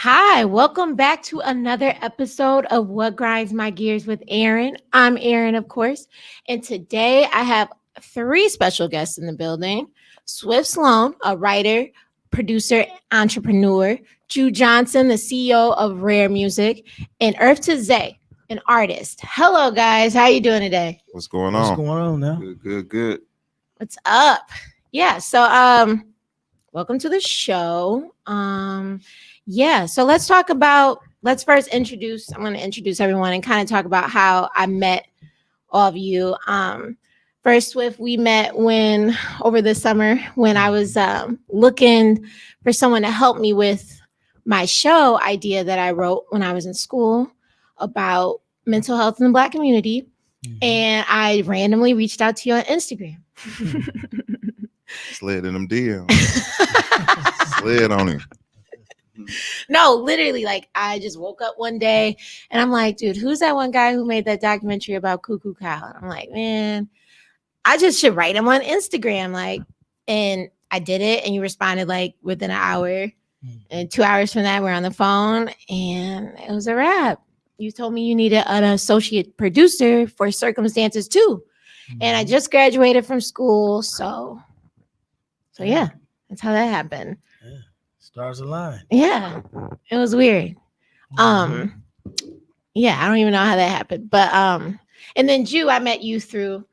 Hi, welcome back to another episode of What Grinds My Gears with Erin. I'm Erin, of course, and today I have three special guests in the building. Swift Sloan, a writer, producer, entrepreneur, Johnson, the CEO of Rare Music, and Earth2Xay, an artist. Hello, guys. How you doing today? What's going What's on? going on now? Good. What's up? Yeah, so welcome to the show. So let's first introduce, I'm going to introduce everyone and kind of talk about how I met all of you. First, Swift, we met when over the summer when I was looking for someone to help me with my show idea that I wrote when I was in school about mental health in the Black community. And I randomly reached out to you on Instagram. Slid in them DMs. Slid on him. No, literally, like I just woke up one day and I'm like, dude, who's that one guy who made that documentary about Cuckoo Cow? And I'm like, man, I just should write him on Instagram. And I did it, and you responded like within an hour. And 2 hours from that, we're on the phone, and it was a wrap. You told me you needed an associate producer for Circumstances too. And I just graduated from school, so yeah, that's how that happened. Yeah. Stars align. Yeah, it was weird. Yeah, I don't even know how that happened, but and then I met you through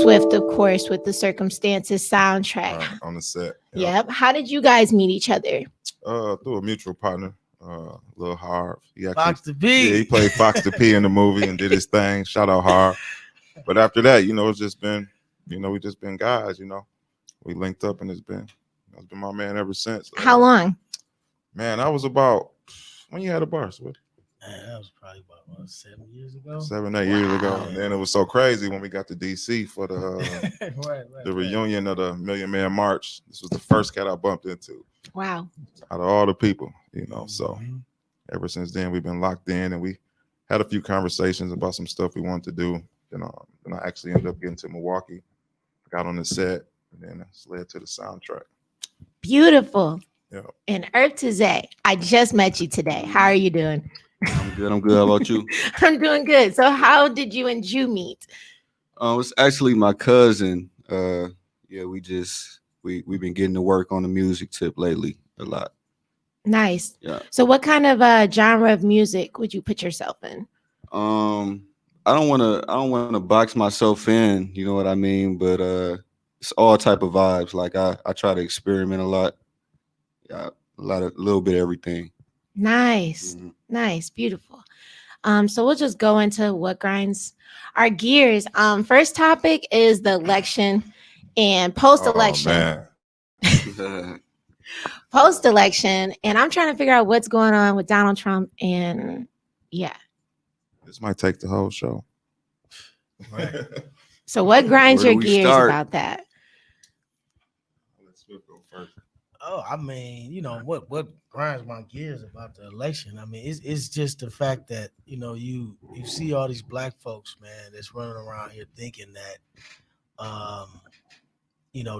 Swift, of course, with the Circumstances soundtrack On the set. Yep. How did you guys meet each other? Through a mutual partner, Lil Harv. Fox the P. Yeah, he played Fox the P in the movie and did his thing. Shout out Harv. But after that, it's just been, we just been guys. We linked up, and it's been my man ever since. How long? Man, I was about when you had a bar, Swift. Man, that was probably about 7 years ago. 7-8 years ago. And then it was so crazy when we got to DC for the reunion of the Million Man March. This was the first cat I bumped into. Wow. Out of all the people, so ever since then we've been locked in, and we had a few conversations about some stuff we wanted to do. And I actually ended up getting to Milwaukee, got on the set, and then it's led to the soundtrack. Beautiful. Yeah. And Earth2Xay, I just met you today. How are you doing? I'm good. How about you? I'm doing good. So how did you and Ju meet? It's actually my cousin. We've been getting to work on the music tip lately a lot. Nice. Yeah. So what kind of genre of music would you put yourself in? I don't want to box myself in, you know what I mean? But it's all type of vibes. Like I try to experiment a lot. Yeah, a little bit of everything. Nice. Mm-hmm. Nice. Beautiful. So we'll just go into what grinds our gears. First topic is the election and post-election. Post-election. And I'm trying to figure out what's going on with Donald Trump. And yeah. This might take the whole show. Right. So what grinds your gears about that? Let's go first. Oh, I mean, what grinds my gears about the election? I mean, it's just the fact that you see all these black folks, man, that's running around here thinking that,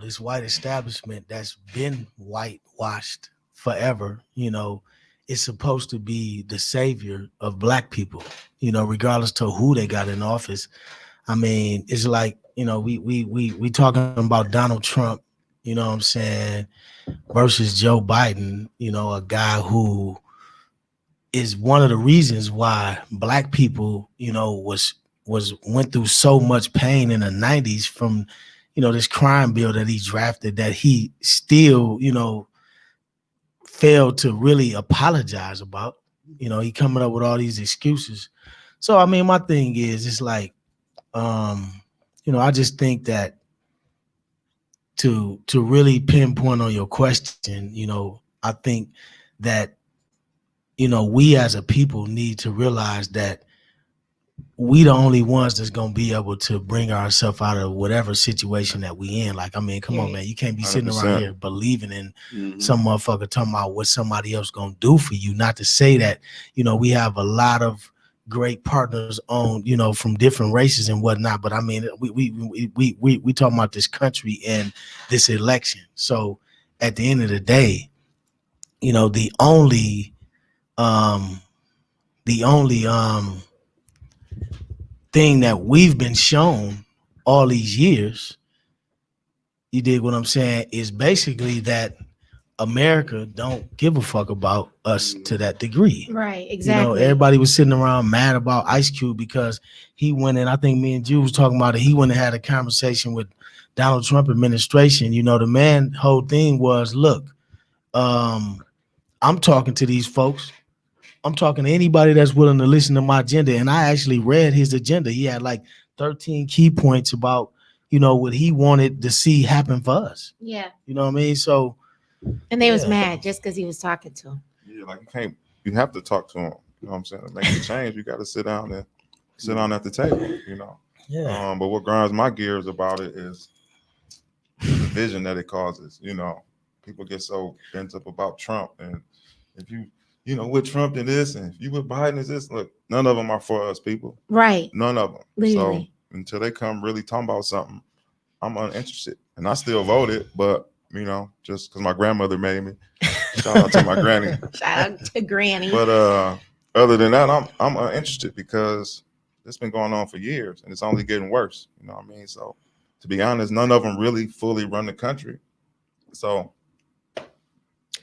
this white establishment that's been whitewashed forever, is supposed to be the savior of black people, regardless to who they got in office. I mean, it's like we talking about Donald Trump. You know what I'm saying? Versus Joe Biden, a guy who is one of the reasons why black people, went through so much pain in the 90s from, this crime bill that he drafted that he still, failed to really apologize about. He coming up with all these excuses. So, I mean, my thing is, it's like, I just think that to really pinpoint on your question, I think that, we as a people need to realize that we the only ones that's going to be able to bring ourselves out of whatever situation that we in. Like, I mean, come on, man, you can't be sitting 100%. Around here believing in some motherfucker talking about what somebody else going to do for you. Not to say that, we have a lot of great partners on, from different races and whatnot. But I mean, we talking about this country and this election. So at the end of the day, the only the only thing that we've been shown all these years, you dig what I'm saying, is basically that America don't give a fuck about us to that degree. Right, exactly. You know, everybody was sitting around mad about Ice Cube because he went in, I think me and Jew was talking about it, he went and had a conversation with Donald Trump administration. You know, the man whole thing was, look, I'm talking to these folks. I'm talking to anybody that's willing to listen to my agenda. And I actually read his agenda. He had like 13 key points about, you know, what he wanted to see happen for us. Yeah. You know what I mean? So, and they was mad just because he was talking to him. Yeah, like you have to talk to him. You know what I'm saying? To make the change, you got to sit down at the table, you know. Yeah. But what grinds my gears about it is the division that it causes. You know, people get so bent up about Trump, and if you know, with Trump and this, and if you with Biden is this, look, none of them are for us, people. Right. None of them. Literally. So until they come really talking about something, I'm uninterested. And I still voted, but you know, just because my grandmother made me. Shout out to my granny. Shout out to Granny. But other than that, I'm uninterested because it's been going on for years and it's only getting worse. You know what I mean? So to be honest, none of them really fully run the country. So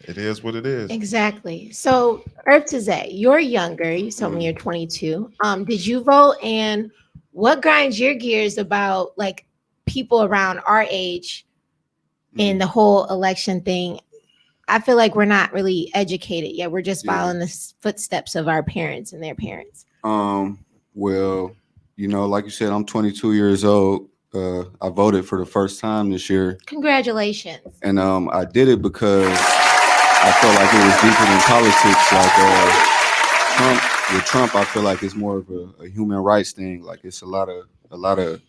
it is what it is. Exactly. So Earth2Xay, you're younger. You told me you're 22. Did you vote? And what grinds your gears about like people around our age in the whole election thing? I feel like we're not really educated yet. We're just following the footsteps of our parents and their parents. Well, you know, like you said, I'm 22 years old. I voted for the first time this year. Congratulations. And I did it because I felt like it was deeper than politics. Like with Trump, I feel like it's more of a human rights thing. Like it's a lot of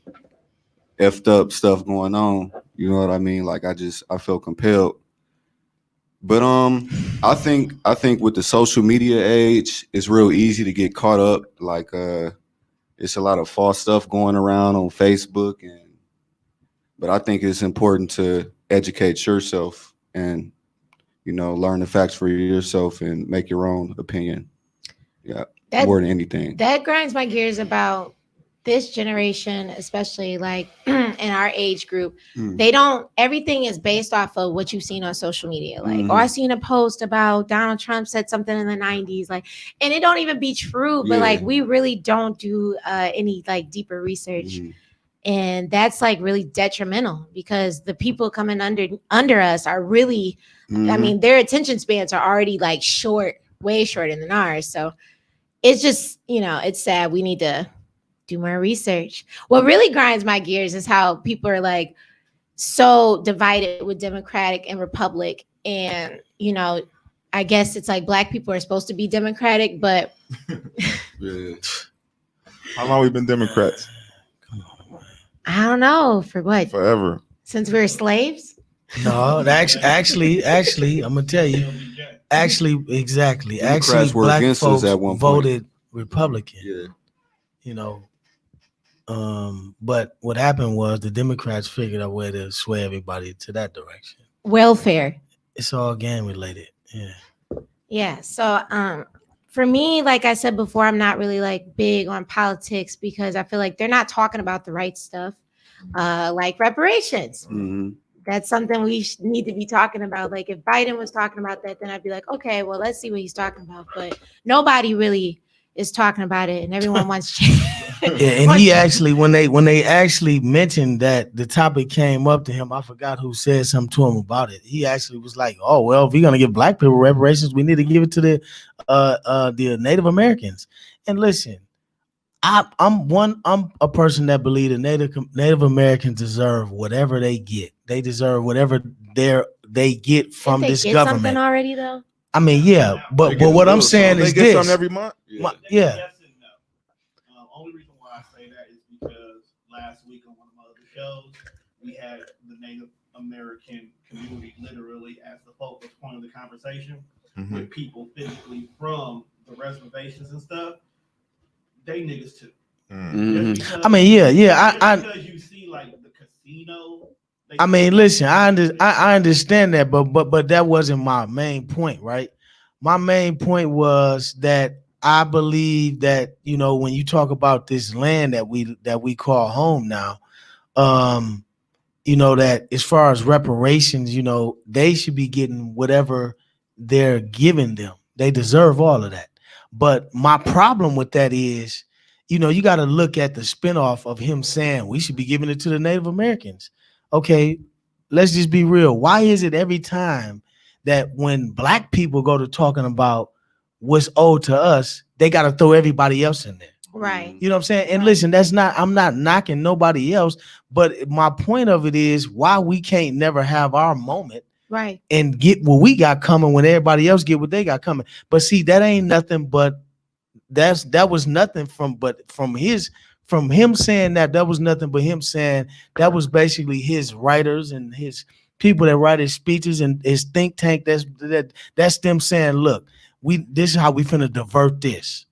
effed up stuff going on. You know what I mean? Like I felt compelled. But I think with the social media age, it's real easy to get caught up. Like it's a lot of false stuff going around on Facebook, but I think it's important to educate yourself and, you know, learn the facts for yourself and make your own opinion. Yeah, more than anything. That grinds my gears about this generation, especially like in our age group. They don't, everything is based off of what you've seen on social media. Like, I seen a post about Donald Trump said something in the 90s, like, and it don't even be true, but like we really don't do any like deeper research. And that's like really detrimental because the people coming under us are really, I mean, their attention spans are already like short, way shorter than ours. So it's just, you know, it's sad. We need to do more research. What really grinds my gears is how people are like so divided with Democratic and Republic. And, you know, I guess it's like Black people are supposed to be Democratic, but how long we been Democrats? I don't know, for what? Forever. Since we were slaves? No, actually, I'm gonna tell you. Actually, exactly. Democrats Actually, were Black against folks us at one voted Republican. Yeah. You know, but what happened was the Democrats figured out a way to sway everybody to that direction. Welfare. It's all gang related. Yeah. Yeah. So for me, like I said before, I'm not really like big on politics because I feel like they're not talking about the right stuff, like reparations. That's something we need to be talking about. Like if Biden was talking about that, then I'd be like, okay, well, let's see what he's talking about. But nobody really is talking about it, and everyone wants change. Yeah, and he actually, when they actually mentioned that the topic came up to him, I forgot who said something to him about it. He actually was like, "Oh well, if we're gonna give Black people reparations, we need to give it to the Native Americans." And listen, I'm a person that believes the Native Americans deserve whatever they get. They deserve whatever they get from this government. Something already though. I mean, yeah, but what I'm saying is they get this. something every month. Yeah. Yes and no. Only reason why I say that is because last week on one of my other shows, we had the Native American community literally as the focus point of the conversation with people physically from the reservations and stuff. They niggas too. I mean, yeah. Because you see like the casino. I mean, listen, I understand that, but that wasn't my main point, right? my main point was that I believe that, you know, when you talk about this land that we call home now, you know, that as far as reparations, you know, they should be getting whatever they're giving them. They deserve all of that. But my problem with that is, you know, you got to look at the spinoff of him saying we should be giving it to the Native Americans. Okay, let's just be real. Why is it every time that when black people go to talking about what's owed to us, they got to throw everybody else in there? Right. You know what I'm saying? And Right. listen, I'm not knocking nobody else, but my point of it is why we can't never have our moment Right. and get what we got coming when everybody else get what they got coming. But see, that ain't nothing but that was nothing from him saying that was nothing but him saying that was basically his writers and his people that write his speeches and his think tank. That's them saying, look, this is how we finna divert this.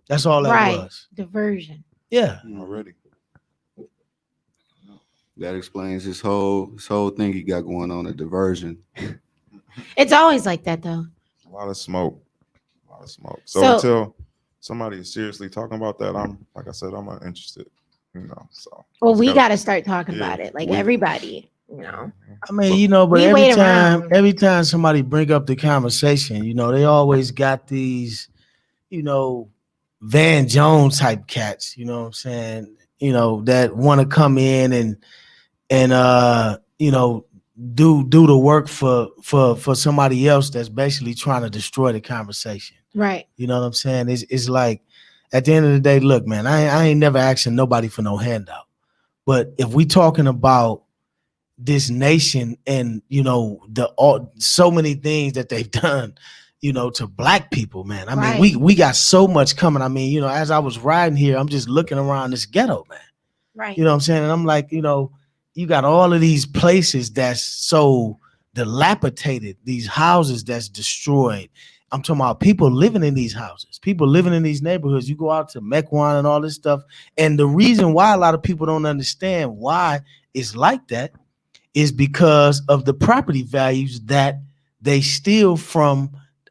That's all that Right. was. Diversion. Yeah. Already. That explains his whole thing he got going on, a diversion. It's always like that though. A lot of smoke. A lot of smoke. So, So- until somebody is seriously talking about that, I'm like I said, I'm not interested. You know, so Well, just we gotta- got to start talking Yeah, about it. Like we- everybody, you know. I mean, you know, but We wait around. every time somebody bring up the conversation, you know, they always got these, you know, Van Jones type cats, you know what I'm saying? You know, that want to come in and you know, do the work for somebody else that's basically trying to destroy the conversation. Right. You know what I'm saying? It's like at the end of the day, look, man, I ain't never asking nobody for no handout. But if we talking about this nation and, you know, so many things that they've done, you know, to black people, man. I mean, Right. we got so much coming. I mean, you know, as I was riding here, I'm just looking around this ghetto, man. Right. You know what I'm saying? And I'm like, you know, you got all of these places that's so dilapidated, these houses that's destroyed. I'm talking about people living in these houses, people living in these neighborhoods. You go out to Mequon and all this stuff. And the reason why a lot of people don't understand why it's like that is because of the property values that they steal from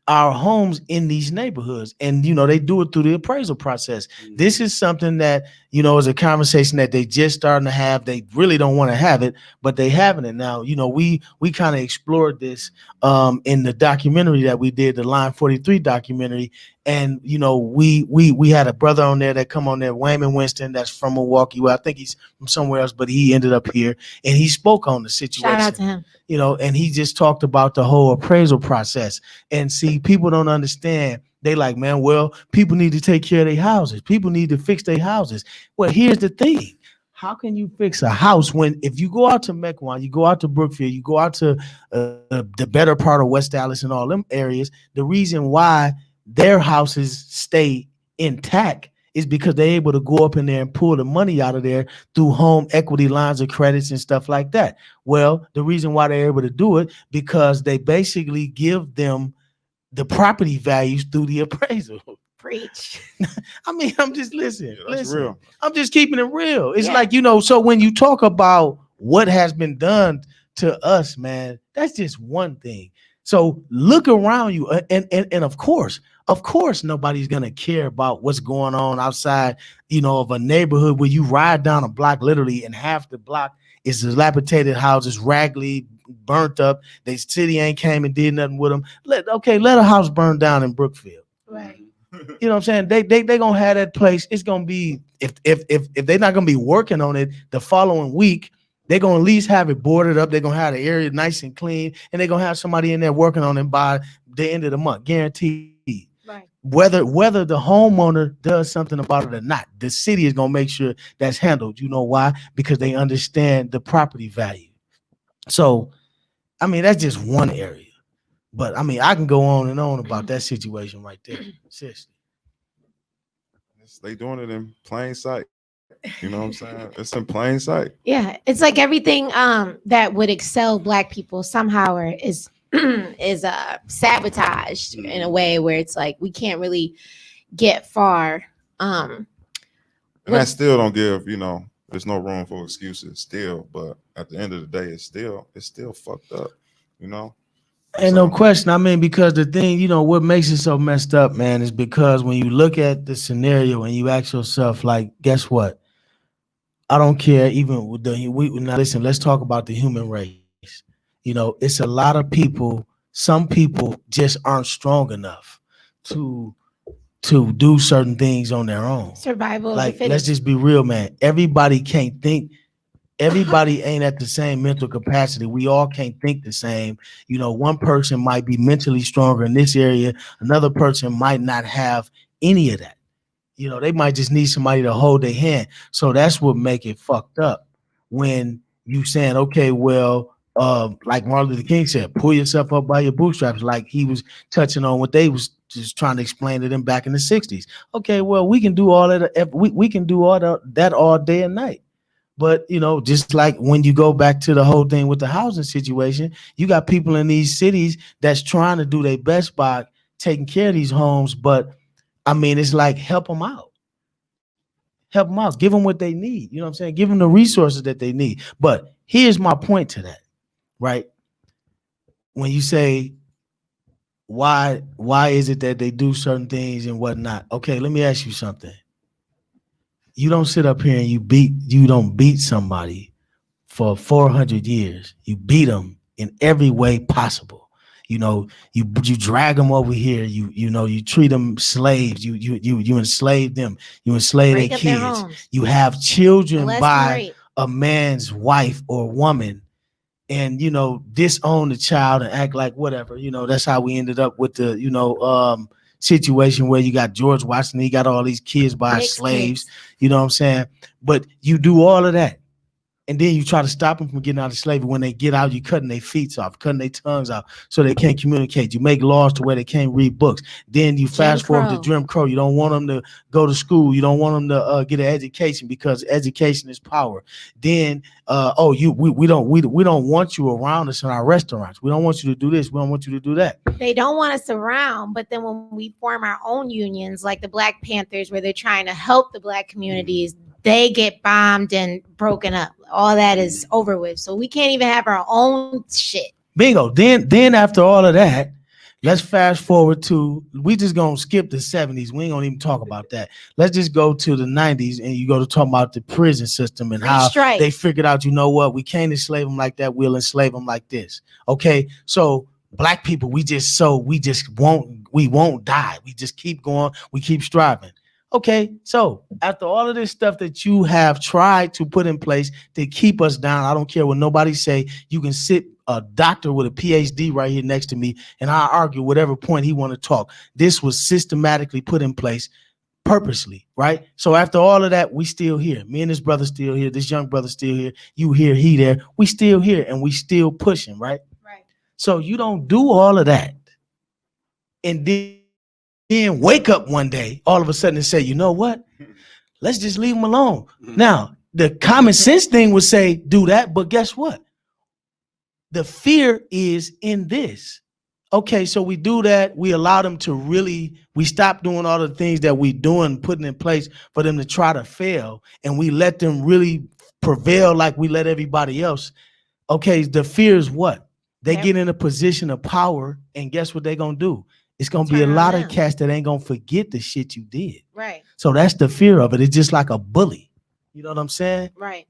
our homes in these neighborhoods. And, you know, they do it through the appraisal process. This is something that, you know, is a conversation that they just starting to have. They really don't want to have it, but they having it now. You know, we kind of explored this in the documentary that we did, the Line 43 documentary. And, you know, we had a brother on there that come on there, Wayman Winston, that's from Milwaukee. Well, I think he's from somewhere else, but he ended up here and he spoke on the situation. Shout out to him. You know, and he just talked about the whole appraisal process. And see, people don't understand. They like, man, well, people need to take care of their houses. People need to fix their houses. Well, here's the thing. How can you fix a house when if you go out to Mequon, you go out to Brookfield, you go out to the better part of West Dallas and all them areas, the reason why their houses stay intact is because they're able to go up in there and pull the money out of there through home equity lines of credits and stuff like that. Well, the reason why they're able to do it because they basically give them the property values through the appraisal. Preach. I mean, I'm just listening. Yeah, that's listen. real. I'm just keeping it real. It's Yeah. like, you know, so when you talk about what has been done to us, man, that's just one thing. So look around you, and of course, nobody's gonna care about what's going on outside, you know, of a neighborhood where you ride down a block literally, and half the block is dilapidated houses, raggedy, burnt up. The city ain't came and did nothing with them. Let a house burn down in Brookfield. Right. You know what I'm saying? They gonna have that place. It's gonna be if they're not gonna be working on it the following week, they're gonna at least have it boarded up. They're gonna have the area nice and clean, and they're gonna have somebody in there working on it by the end of the month, guaranteed. Right. Whether the homeowner does something about it or not, the city is gonna make sure that's handled. You know why? Because they understand the property value. So, I mean, that's just one area. But I mean, I can go on and on about that situation right there. Seriously. They doing it in plain sight. You know what I'm saying? It's in plain sight. Yeah, it's like everything that would excel black people somehow or is sabotaged in a way where it's like we can't really get far. And I still don't give, you know, there's no room for excuses still, but at the end of the day, it's still fucked up, you know? Ain't no question. I mean, because the thing, what makes it so messed up, man, is because when you look at the scenario and you ask yourself, like, guess what? I don't care. Even with now listen, let's talk about the human race. It's a lot of people. Some people just aren't strong enough to do certain things on their own. Survival. Like, let's just be real, man. Everybody can't think. Everybody ain't at the same mental capacity. We all can't think the same. One person might be mentally stronger in this area. Another person might not have any of that. They might just need somebody to hold their hand. So that's what make it fucked up when you saying, okay, well, like Martin Luther King said, pull yourself up by your bootstraps. Like he was touching on what they was just trying to explain to them back in the 60s. Okay, well, we can do all that. We can do all that all day and night. But, just like when you go back to the whole thing with the housing situation, you got people in these cities that's trying to do their best by taking care of these homes. But I mean, it's like, help them out. Help them out. Give them what they need. You know what I'm saying? Give them the resources that they need. But here's my point to that, right? When you say, why is it that they do certain things and whatnot? Okay, let me ask you something. You don't sit up here and you don't beat somebody for 400 years. You beat them in every way possible. You drag them over here. You treat them slaves. You enslave them. You enslave their kids. You have children by a man's wife or woman, and disown the child and act like whatever. That's how we ended up with the situation where you got George Washington. He got all these kids by slaves. You know what I'm saying? But you do all of that. And then you try to stop them from getting out of slavery. When they get out, you cutting their feet off, cutting their tongues out so they can't communicate. You make laws to where they can't read books. Then you fast forward to Jim Crow. You don't want them to go to school. You don't want them to get an education because education is power. Then we don't want you around us in our restaurants. We don't want you to do this. We don't want you to do that. They don't want us around, but then when we form our own unions, like the Black Panthers, where they're trying to help the Black communities, they get bombed and broken up. All that is over with. So we can't even have our own shit. Bingo. Then after all of that, let's fast forward to, we just gonna skip the 70s. We ain't gonna even talk about that. Let's just go to the 90s and you go to talk about the prison system and how they figured out, we can't enslave them like that. We'll enslave them like this. Okay. So Black people, we won't die. We just keep going. We keep striving. Okay, so after all of this stuff that you have tried to put in place to keep us down, I don't care what nobody say, you can sit a doctor with a PhD right here next to me and I'll argue whatever point he want to talk. This was systematically put in place purposely, right? So after all of that, we still here. Me and this brother still here. This young brother still here. You here, he there. We still here and we still pushing, right? Right. So you don't do all of that and then wake up one day all of a sudden and say, you know what? Let's just leave them alone. Now, the common sense thing would say do that, but guess what? The fear is in this. Okay, so we do that. We allow them to we stop doing all the things that we doing, putting in place for them to try to fail, and we let them really prevail like we let everybody else. Okay, the fear is what? They get in a position of power, and guess what they're going to do? It's going to be a lot of cats that ain't going to forget the shit you did. Right. So that's the fear of it. It's just like a bully. You know what I'm saying? Right.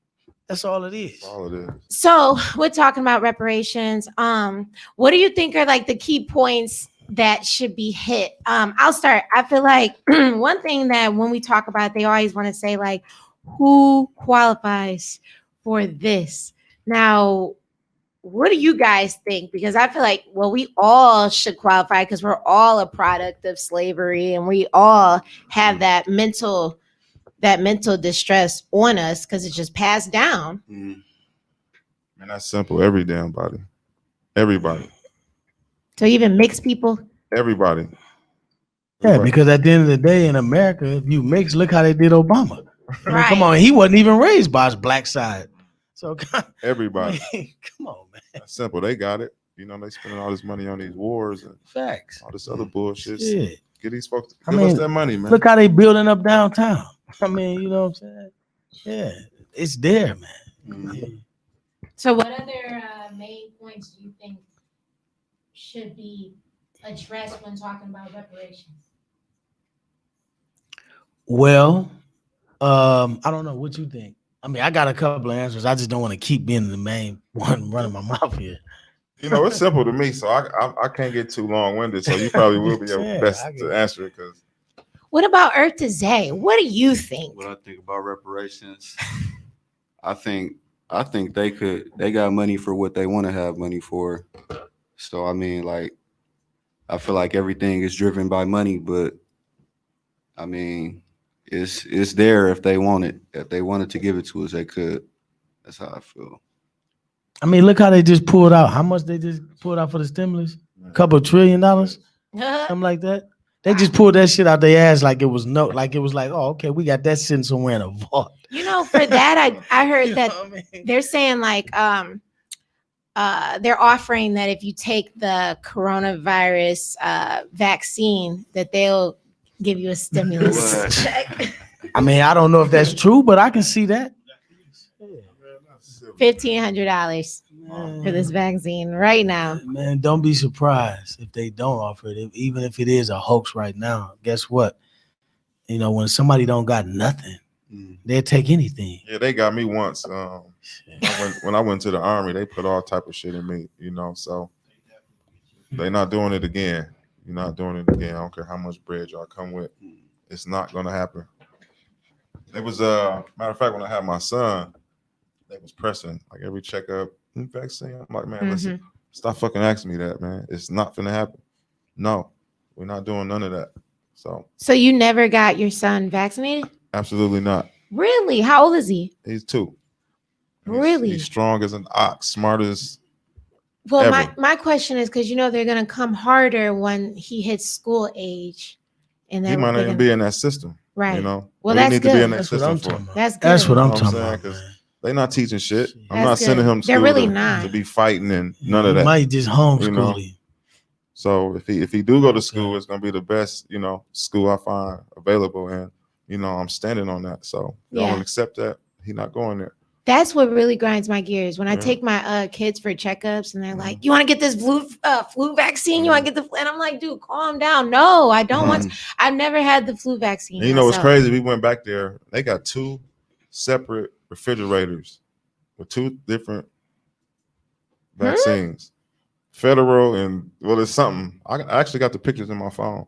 That's all it is. That's all it is. So we're talking about reparations. What do you think are like the key points that should be hit? I'll start. I feel like one thing that when we talk about, they always want to say like, who qualifies for this? Now, what do you guys think? Because I feel like, well, we all should qualify because we're all a product of slavery and we all have that mental distress on us because it's just passed down. And that's simple. Every damn body. Everybody. So even mixed people? Everybody. Yeah, because at the end of the day in America, if you mix, look how they did Obama. I mean, come on, he wasn't even raised by his black side. So everybody. Come on, man. That's simple. They got it. They spending all this money on these wars and facts. All this other bullshit. Shit. Get these folks. Give us that money, man. Look how they building up downtown. I mean, you know what I'm saying? Yeah, it's there, man. So what other main points do you think should be addressed when talking about reparations? Well, I don't know what you think. I mean, I got a couple of answers. I just don't want to keep being the main one running my mouth here. You know, it's simple to me, so I can't get too long-winded. So you probably will be able Yeah, best I to get it. answer it because What about Earth2Xay? What do you think? What I think about reparations, I think they got money for what they want to have money for. So I mean, like, I feel like everything is driven by money, but I mean, it's there if they want it. If they wanted to give it to us, they could. That's how I feel. I mean, look how they just pulled out. How much they just pulled out for the stimulus? A couple $1 trillion, something like that. They just pulled that shit out their ass like it was oh, okay, we got that sitting somewhere in a vault. You know, for that, I heard You know that what I mean? they're saying like they're offering that if you take the coronavirus vaccine, that they'll give you a stimulus What? check. I mean, I don't know if that's true, but I can see that. $1,500 for this vaccine right now. Man, don't be surprised if they don't offer it, even if it is a hoax right now. Guess what? You know, when somebody don't got nothing, they'll take anything. yeah, they got me once. When I went to the Army, they put all type of shit in me, you know. So they're not doing it again. You're not doing it again. I don't care how much bread y'all come with. It's not gonna happen. It was matter of fact, when I had my son, they was pressing like every checkup vaccine. I'm like, man, listen, stop fucking asking me that, man. It's not gonna happen. No, we're not doing none of that. So you never got your son vaccinated? absolutely not. Really? How old is he? He's 2. Really? He's strong as an ox, smart as Well, ever. my question is because you know they're gonna come harder when he hits school age, and he then might not even be in that system. right. You know, Well, what he that's need to be in good. that That's what system I'm for. talking about. That's good. That's what I'm You know what I'm talking saying? about, 'Cause man. they not teaching shit. I'm That's not sending good. him to They're school really to, not. to be fighting and none You of that. might just homeschool You know? him. So if he do go to Okay. school, it's gonna be the best, you know, school I find available, and you know I'm standing on that. So if y'all Yeah. don't accept that, he not going there. That's what really grinds my gears when I Yeah. take my kids for checkups and they're like, "You want to get this flu vaccine? You want to get the?" And I'm like, "Dude, calm down. No, I don't want. I've never had the flu vaccine." And you know what's myself. crazy? We went back there. They got 2 separate refrigerators with 2 different vaccines. Federal and well, it's something. I actually got the pictures in my phone.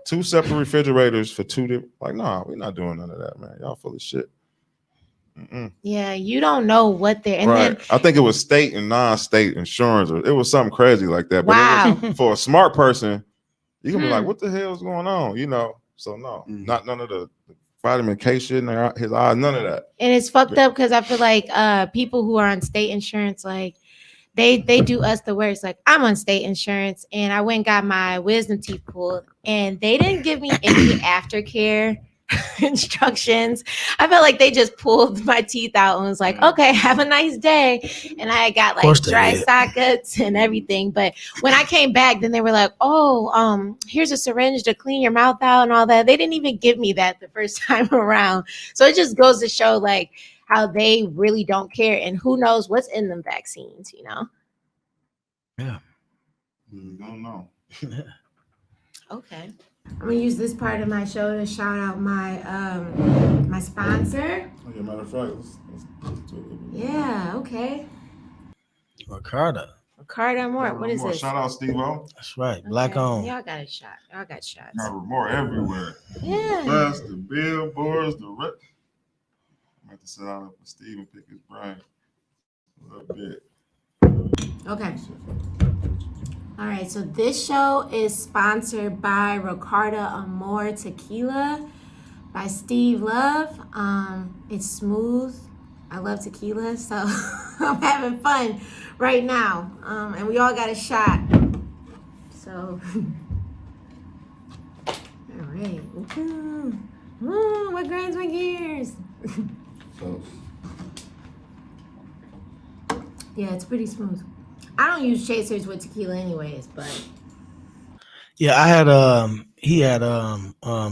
2 separate refrigerators for 2 different. Like, nah, we're not doing none of that, man. Y'all full of shit. Yeah, you don't know what they're. And Right. then I think it was state and non-state insurance, or it was something crazy like that. But wow, it was, for a smart person, you can be like, Hmm. "What the hell is going on?" You know. So no, Mm. not none of the vitamin K shit in his eyes. None of that. and it's fucked up because I feel like people who are on state insurance, like they do us the worst. Like I'm on state insurance, and I went and got my wisdom teeth pulled, and they didn't give me any aftercare instructions. I felt like they just pulled my teeth out and was like, "Okay, have a nice day." And I got like course they dry did. sockets and everything. But when I came back, then they were like, "Oh, here's a syringe to clean your mouth out and all that." They didn't even give me that the first time around. So it just goes to show like how they really don't care, and who knows what's in them vaccines, you know? Yeah. You don't know. Okay. I'm gonna use this part of my show to shout out my my sponsor. Oh, yeah, matter of fact, let's do it. Yeah, okay. Ricardo. Ricardo Moore. What is this? Shout out Steve-O. That's right. Black Okay. on. Y'all got a shot. Y'all got shots. More everywhere. Yeah. Press, the billboards, the rep. I'm going to sit down with Steve and pick his brain a little bit. Okay. All right. So this show is sponsored by Ricardo Amor Tequila by Steve Love. It's smooth. I love tequila, so I'm having fun right now. And we all got a shot. So, all right. Ooh, what grinds my gears? Yeah, it's pretty smooth. I don't use chasers with tequila anyways, but Yeah, I had he had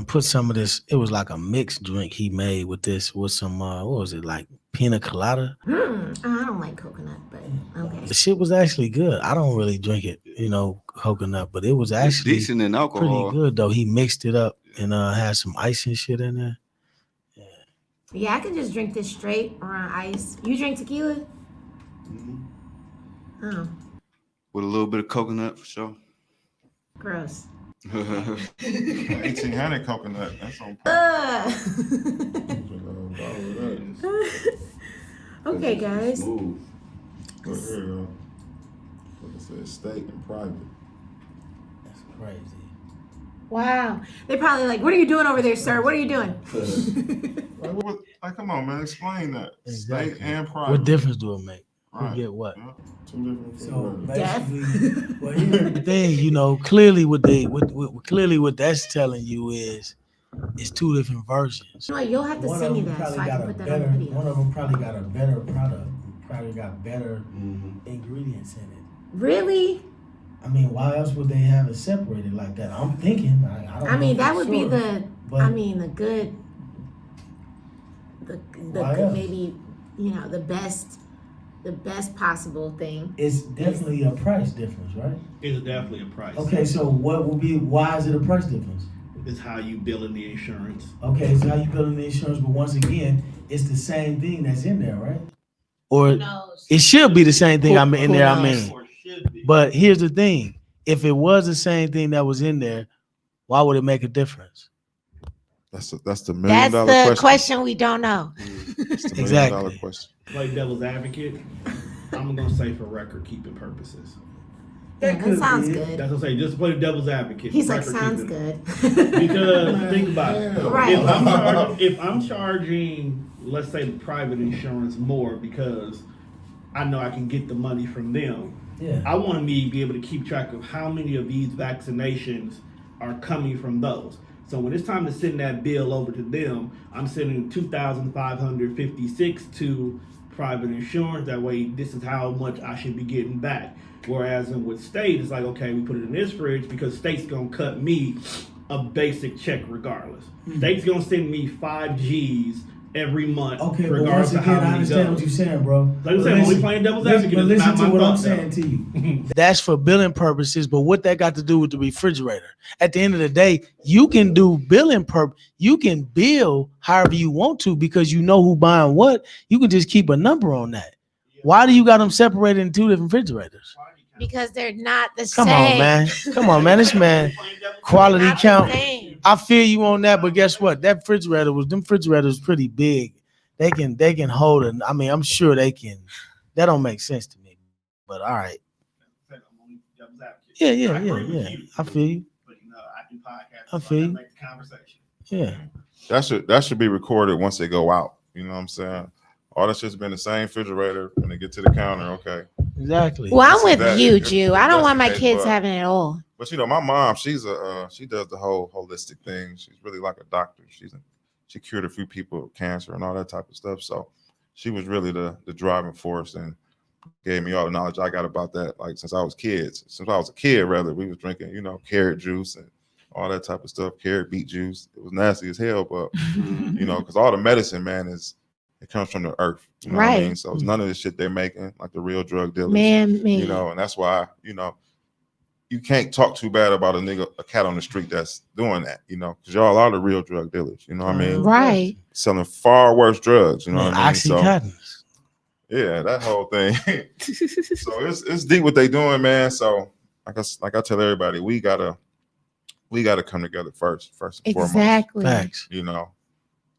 put some of this, it was like a mixed drink he made with this with some what was it, like pina colada. I don't like coconut, but okay. The shit was actually good. I don't really drink it, coconut, but it was It's actually decent in pretty alcohol. good though. He mixed it up and had some ice and shit in there. Yeah, I can just drink this straight or on ice. You drink tequila? Mhm. Oh, With a little bit of coconut for sure. gross. 1800 coconut. That's on point. Okay, guys. Smooth. But here you go. Like I said, state and private. That's crazy. Wow. They probably like, what are you doing over there, sir? What are you doing? Like, come on, man. Explain that. Exactly. State and private. What difference do it make? Right. Who get what? Yeah. Two different So Death. basically, well, here's the thing, clearly what that's telling you is it's two different versions. You know what, you'll have to One send of me them that so probably I got can a put that better. on the video. One of them probably got a better product. Probably got better ingredients in it. Really? I mean, why else would they have it separated like that? I'm thinking. I don't. I mean, know that for would be sure, the, but I mean, the good, the Why good, else? maybe, the best possible thing. it's definitely a price difference, right? It's definitely a price. Okay, so what will be? Why is it a price difference? It's how you billing the insurance. Okay, so how you billing the insurance, but once again, it's the same thing that's in there, right? Or it should be the same thing I'm in there. I mean, Or should be. but here's the thing: if it was the same thing that was in there, why would it make a difference? That's the $1 That's million the question. question we don't know. That's the $1 million Exactly. question. Play devil's advocate. I'm gonna say for record keeping purposes. Yeah, that sounds be. good. That's what I'm saying. Just to play the devil's advocate. He's like, record sounds keeping. good. Because think about it. Right. If I'm charging, let's say the private insurance more because I know I can get the money from them. Yeah. I want me to be able to keep track of how many of these vaccinations are coming from those. So when it's time to send that bill over to them, I'm sending 2,556 to private insurance. That way, this is how much I should be getting back. Whereas with state, it's like, okay, we put it in this fridge because state's gonna cut me a basic check regardless. State's gonna send me 5 G's every month. Okay, but regardless once of how again, I many understand goes. what you're saying, bro. Like I said, when we playing devil's advocate, but it's listen not to my what I'm fault, saying though. to you. That's for billing purposes, but what that got to do with the refrigerator? At the end of the day, you can do billing you can bill however you want to because you know who buying what. You can just keep a number on that. Why do you got them separated in two different refrigerators? Because they're not the Come same. on, man. Come on, man. This man, quality Not the count. same. I feel you on that, but guess what? Them refrigerators pretty big. They can hold it. I mean, I'm sure they can. That don't make sense to me. But all right. Yeah. I feel you. But I do podcasts. I feel you. Make the conversation. Yeah. That should be recorded once they go out. You know what I'm saying? All that shit's been the same refrigerator when they get to the counter. Okay. Exactly. Well, I'm This is with that. you, If Jew. I don't that's want the my case, kids but- having it all. But my mom, she does the whole holistic thing. She's really like a doctor. She cured a few people of cancer and all that type of stuff. So she was really the driving force and gave me all the knowledge I got about that. Like since I was a kid, rather, we was drinking, carrot juice and all that type of stuff, carrot beet juice. It was nasty as hell, but because all the medicine, man, it comes from the earth. You know what I mean? Right. So it's none of the shit they're making, like the real drug dealers. Man, And that's why, you can't talk too bad about a cat on the street that's doing that, because y'all are the real drug dealers. You know what I mean? Right. Selling far worse drugs. You know what I mean? So Oxycontin. yeah, that whole thing. So it's deep what they doing, man. So like I tell everybody, we gotta come together first and foremost. Exactly. Facts.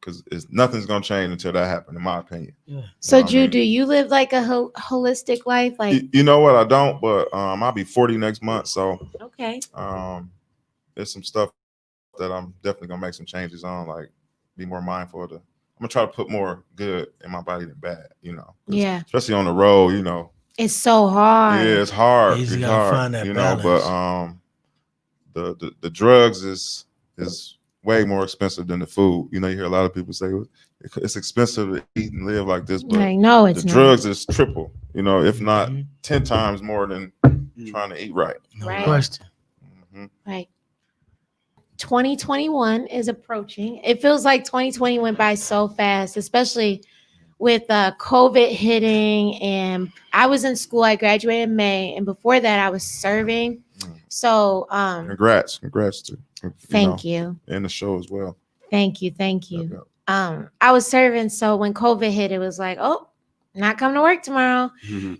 Because nothing's gonna change until that happens, in my opinion. Yeah. So, You know what I Drew, mean? do you live like a holistic life? Like, You know what? I don't, but I'll be 40 next month, so okay. there's some stuff that I'm definitely gonna make some changes on, like be more mindful of I'm gonna try to put more good in my body than bad, 'cause Yeah. especially on the road, It's so hard. yeah, it's hard. You just It's gotta hard, find that balance. But the drugs is way more expensive than the food. You hear a lot of people say it's expensive to eat and live like this, but Like, no, it's the not. drugs is triple, if not Mhm. 10 times more than trying to eat right. No Right. question. Mhm. Right. 2021 is approaching. It feels like 2020 went by so fast, especially with COVID hitting, and I was in school. I graduated in May, and before that, I was serving. So, congrats to thank you, and the show as well. thank you. I was serving, so when COVID hit, it was like, oh, not coming to work tomorrow.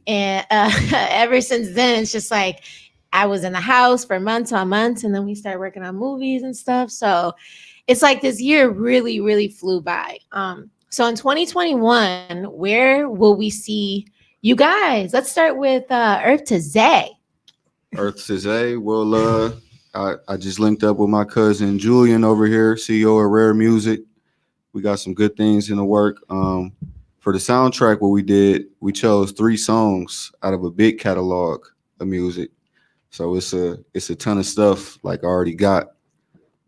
And ever since then, it's just like I was in the house for months on months, and then we started working on movies and stuff. So it's like this year really, really flew by. So in 2021, where will we see you guys? Let's start with Earth2Xay. Earth2Xay. Well, I just linked up with my cousin Julian over here, CEO of Rare Music. We got some good things in the work. For the soundtrack, what we did, we chose 3 songs out of a big catalog of music. So it's a ton of stuff like I already got.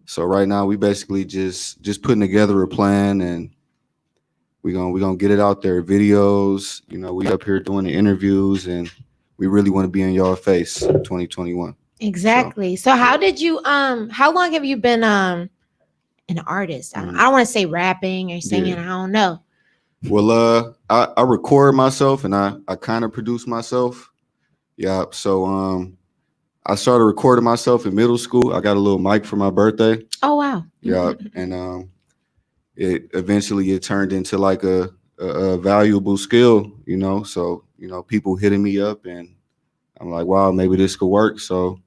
So right now we basically just putting together a plan, and we gonna get it out there. Videos, we up here doing the interviews, and we really want to be in y'all face 2021. Exactly. So how did you how long have you been an artist? I don't want to say rapping or singing. I don't know. Well, I record myself, and I kind of produce myself. Yeah. So I started recording myself in middle school. I got a little mic for my birthday. Oh wow. Yeah. And it eventually turned into like a valuable skill, So, people hitting me up, and I'm like, wow, maybe this could work. So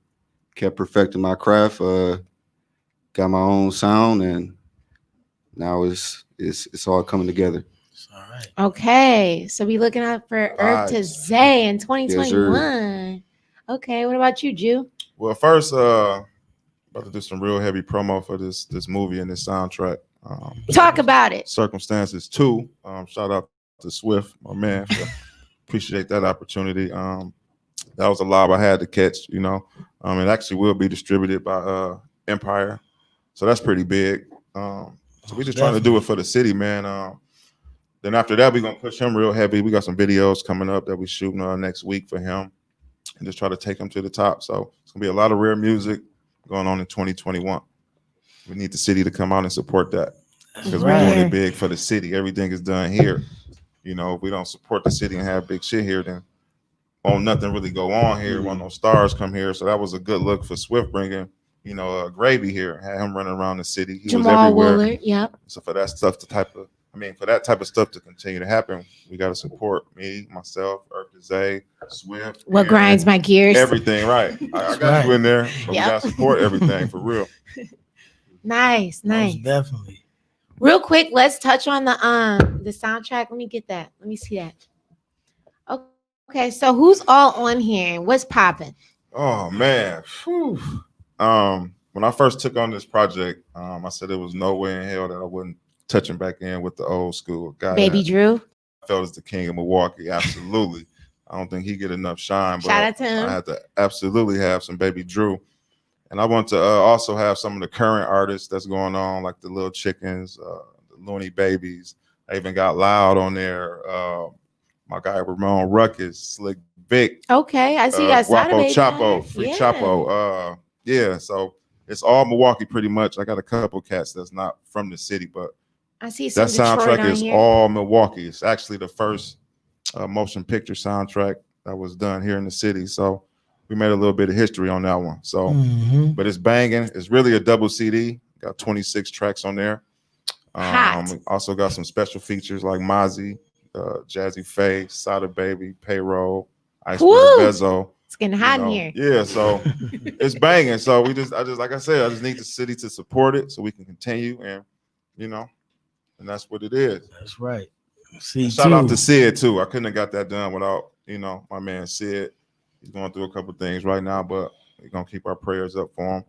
kept perfecting my craft, got my own sound, and now it's all coming together. All right. Okay, so we looking out for Earth2Xay in 2021. Yes, okay, what about you, Jew? Well, first, about to do some real heavy promo for this movie and this soundtrack. Talk about it. Circumstances 2. Shout out to Swift, my man. Appreciate that opportunity. That was a lob I had to catch. It actually will be distributed by Empire, so that's pretty big. So we're just trying to do it for the city, man. Then after that, we're gonna push him real heavy. We got some videos coming up that we're shooting next week for him, and just try to take him to the top. So it's gonna be a lot of rare music going on in 2021. We need the city to come out and support that, because we're doing it big for the city. Everything is done here. If we don't support the city and have big shit here, then won't nothing really go on here. Won't no stars come here. So that was a good look for Swift bringing, Gravy here, had him running around the city. He Jamal was everywhere. Willard, yep. So for that stuff, for that type of stuff to continue to happen, we got to support me, myself, Earth2Xay, Swift. What grinds my gears? Everything, right? I got you in there, but we got to support everything for real. Nice. Most definitely. Real quick, let's touch on the soundtrack. Let me get that. Let me see that. Okay, so who's all on here? What's popping? Oh man. Whew. When I first took on this project, I said there was no way in hell that I wouldn't touching back in with the old school guy. Baby Drew. I felt as the king of Milwaukee. Absolutely. I don't think he get enough shine, but shout out to him. I had to absolutely have some Baby Drew. And I want to also have some of the current artists that's going on, like the Little Chickens, the Looney Babies. I even got Loud on there. My guy Ramon Ruckus, Slick Vic. Okay, I see that. Guapo Chapo, Free Chapo. So it's all Milwaukee pretty much. I got a couple cats that's not from the city, but I see some that soundtrack Detroit is all Milwaukee. It's actually the first motion picture soundtrack that was done here in the city. So we made a little bit of history on that one. So, but it's banging. It's really a double CD. Got 26 tracks on there. We also got some special features like Mozzie, Jazzy Faye, Sada Baby, Payroll, Iceberg Bezo. It's getting hot in here. Yeah, so it's banging. So I just like I said, I just need the city to support it so we can continue, and and that's what it is. That's right. Shout out to Sid too. I couldn't have got that done without my man Sid. He's going through a couple things right now, but we're gonna keep our prayers up for him.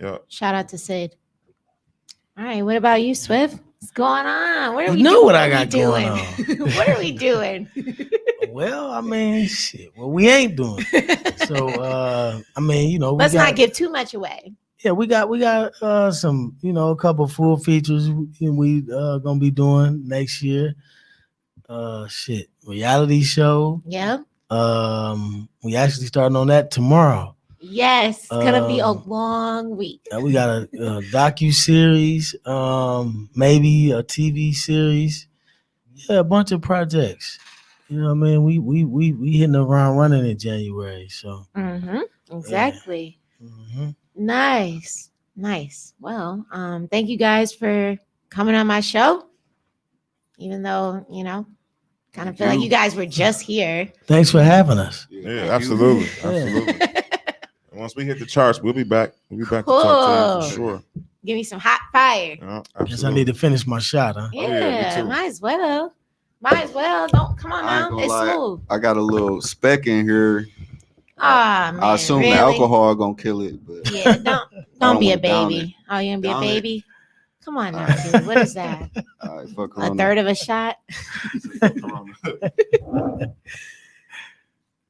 Yeah. Shout out to Sid. All right, what about you, Swift? What's going on? What are we know doing? What I got going on. What are we doing? Well, I mean, shit. Well, we ain't doing. So, I mean, let's not give too much away. Yeah, we got some, a couple full features we gonna be doing next year. Reality show. Yeah. We actually starting on that tomorrow. Yes, it's gonna be a long week. We got a docu-series, maybe a TV series. Yeah, a bunch of projects. You know what I mean? We hitting the ground running in January. So Exactly. hmm Nice. Well, thank you guys for coming on my show. Even though, kind of Thank feel like you. you guys were just here. thanks for having us. Yeah, absolutely. Absolutely. And once we hit the charts, we'll be back. We'll be back to talk to you Cool. for sure. Give me some hot fire. Yeah, Guess I absolutely. need to finish my shot, huh? Yeah, yeah, me too. might as well. Don't come on I ain't now. gonna It's lie. smooth. I got a little speck in here. Ah, man. I assume really? the alcohol gonna kill it, but Yeah, don't don't be a wanna down baby. Oh, you gonna be a Down it. baby? Come on now, dude. What is that? all right, fuck A around. third of a shot?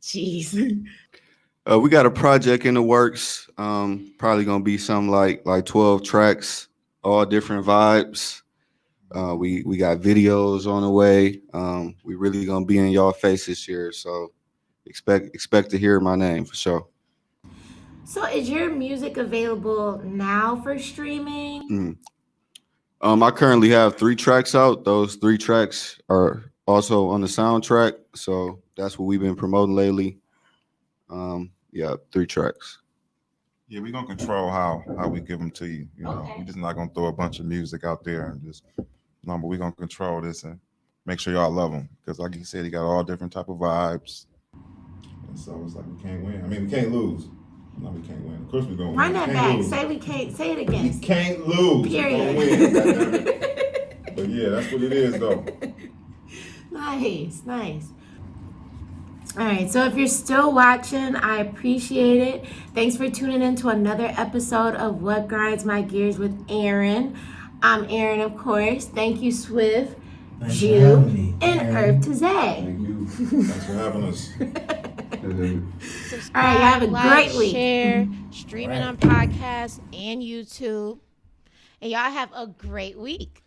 Jeez. We got a project in the works. Probably gonna be something like 12 tracks, all different vibes. We got videos on the way. We really gonna be in y'all face this year, so expect to hear my name for sure. So is your music available now for streaming? I currently have 3 tracks out. Those 3 tracks are also on the soundtrack, so that's what we've been promoting lately. Yeah, 3 tracks. Yeah, we're gonna control how we give them to you. Okay. We're just not gonna throw a bunch of music out there and just but we're gonna control this and make sure y'all love them. Because like he said, he got all different type of vibes. And so it's like we can't win. I mean, we can't lose. No, we can't win. Of course we're gonna win. Run that We back. can't lose. Say we can't. Say it We again. can't lose. Period. We're gonna win. Goddammit. But yeah, that's what it is though. Nice. All right, so if you're still watching, I appreciate it. Thanks for tuning in to another episode of What Grinds My Gears with Erin. I'm Erin, of course. Thank you, Swift, Thanks for Jew, having me, and Erin. Earth2Xay. Thank you. Thanks for having us. All right, you have a great week. Share, streaming Right. on podcasts and YouTube. And y'all have a great week.